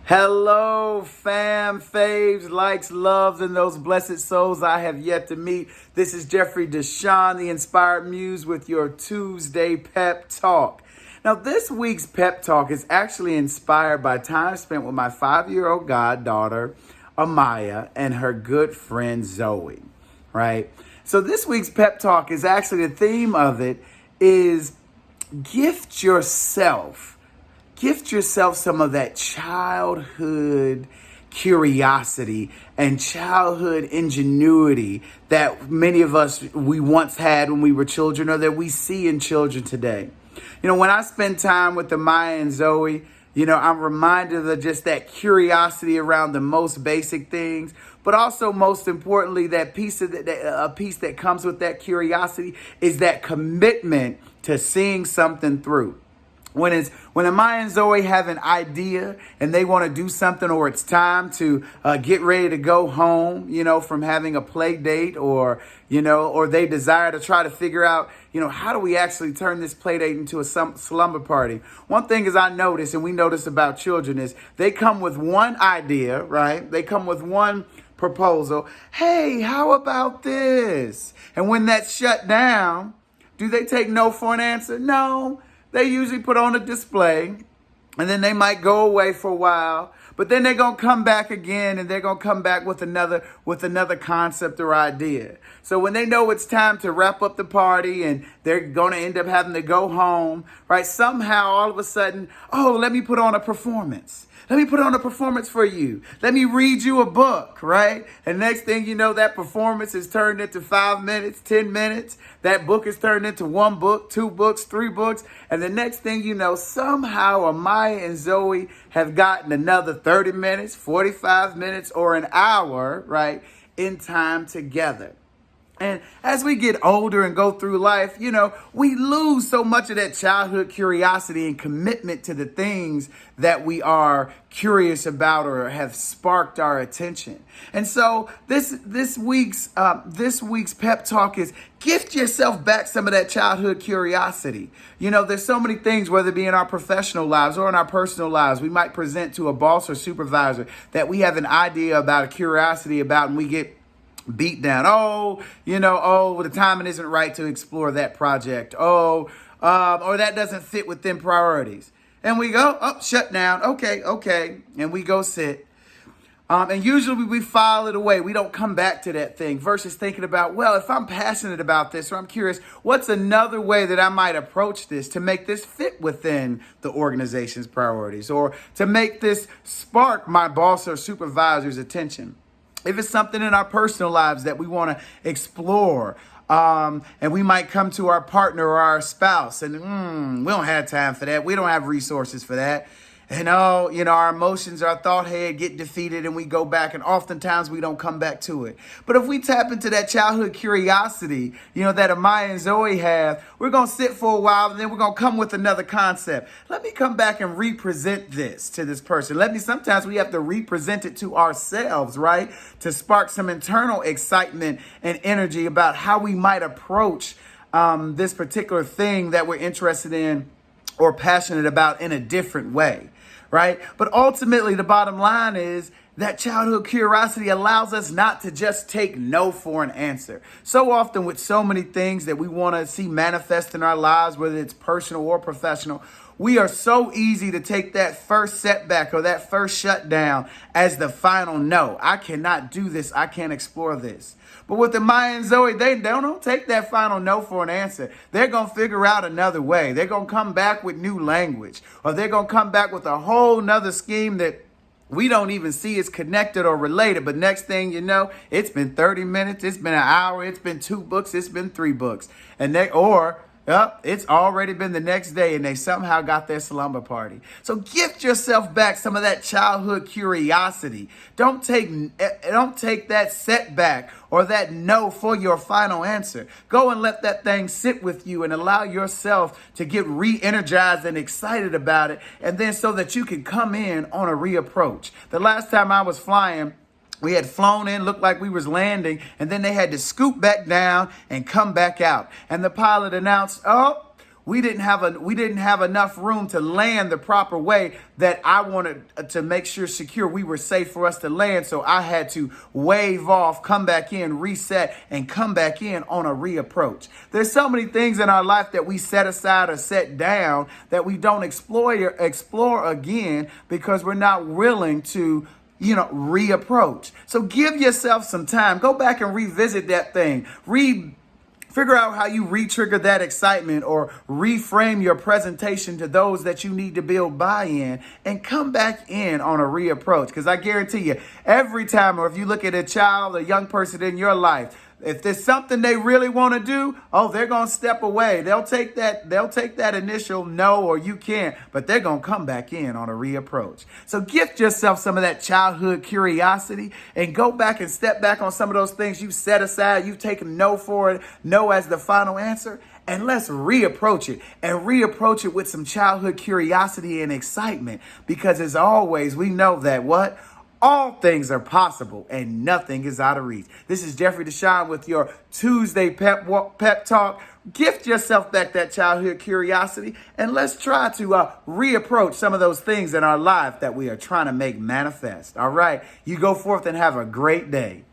Hello, fam, faves, likes, loves, and those blessed souls I have yet to meet. This is DeShawn, the Inspired Muse, with your Tuesday Pep Talk. Now, this week's Pep Talk is actually inspired by time spent with my 5-year-old goddaughter, Amaya, and her good friend, Zoe, right? So this week's Pep Talk is actually, the theme of it is gift yourself. Gift yourself some of that childhood curiosity and childhood ingenuity that many of us, we once had when we were children, or that we see in children today. You know, when I spend time with Maya and Zoe, I'm reminded of just that curiosity around the most basic things, but also most importantly, that piece of a piece that comes with that curiosity is that commitment to seeing something through. When Amaya and Zoe have an idea and they want to do something, or it's time to get ready to go home, from having a play date, or they desire to try to figure out, how do we actually turn this play date into a slumber party? One thing is I notice, and we notice about children, is they come with one idea, right? They come with one proposal. Hey, how about this? And when that's shut down, do they take no for an answer? No. They usually put on a display, and then they might go away for a while, but then they're going to come back again, and they're going to come back with another concept or idea. So when they know it's time to wrap up the party and they're going to end up having to go home, right? Somehow, all of a sudden, let me put on a performance. Let me put on a performance for you. Let me read you a book, right? And next thing you know, that performance is turned into 5 minutes, 10 minutes. That book is turned into 1 book, 2 books, 3 books. And the next thing you know, somehow Amaya and Zoe have gotten another 30 minutes, 45 minutes, or an hour, right, in time together. And as we get older and go through life, we lose so much of that childhood curiosity and commitment to the things that we are curious about or have sparked our attention. And so this week's pep talk is gift yourself back some of that childhood curiosity. There's so many things, whether it be in our professional lives or in our personal lives, we might present to a boss or supervisor that we have an idea about, a curiosity about, and we get beat down. The timing isn't right to explore that project. Or that doesn't fit within priorities. And we go, shut down. Okay. And we go sit. And usually we file it away. We don't come back to that thing versus thinking about, well, if I'm passionate about this, or I'm curious, what's another way that I might approach this to make this fit within the organization's priorities, or to make this spark my boss or supervisor's attention? If it's something in our personal lives that we want to explore, and we might come to our partner or our spouse and we don't have time for that. We don't have resources for that. And our emotions, our thought head get defeated, and we go back, and oftentimes we don't come back to it. But if we tap into that childhood curiosity, that Amaya and Zoe have, we're going to sit for a while, and then we're going to come with another concept. Let me come back and represent this to this person. Sometimes we have to represent it to ourselves, right? To spark some internal excitement and energy about how we might approach this particular thing that we're interested in or passionate about in a different way. Right? But ultimately, the bottom line is that childhood curiosity allows us not to just take no for an answer. So often with so many things that we want to see manifest in our lives, whether it's personal or professional, we are so easy to take that first setback or that first shutdown as the final no. I cannot do this. I can't explore this. But with Amaya and Zoe, they don't take that final no for an answer. They're going to figure out another way. They're going to come back with new language, or they're going to come back with a whole nother scheme that we don't even see as connected or related. But next thing you know, it's been 30 minutes, it's been an hour, it's been 2 books, it's been 3 books. It's already been the next day, and they somehow got their slumber party. So gift yourself back some of that childhood curiosity. Don't take that setback or that no for your final answer. Go and let that thing sit with you and allow yourself to get re-energized and excited about it, and then so that you can come in on a reapproach. The last time I was flying, we had flown in, looked like we was landing, and then they had to scoop back down and come back out. And the pilot announced, We didn't have enough room to land the proper way that I wanted to make sure secure we were safe for us to land. So I had to wave off, come back in, reset, and come back in on a reapproach. There's so many things in our life that we set aside or set down that we don't explore again because we're not willing to reapproach. So give yourself some time. Go back and revisit that thing. Figure out how you re-trigger that excitement or reframe your presentation to those that you need to build buy-in and come back in on a reapproach. Because I guarantee you, every time, or if you look at a child, a young person in your life, if there's something they really want to do, they're going to step away. They'll take that initial no or you can't, but they're going to come back in on a reapproach. So gift yourself some of that childhood curiosity and go back and step back on some of those things you've set aside. You've taken no for it, no as the final answer. And let's reapproach it and reapproach it with some childhood curiosity and excitement, because as always, we know that what? All things are possible and nothing is out of reach. This is Jeffrey DeShawn with your Tuesday Pep Talk. Gift yourself back that childhood curiosity and let's try to reapproach some of those things in our life that we are trying to make manifest. All right. You go forth and have a great day.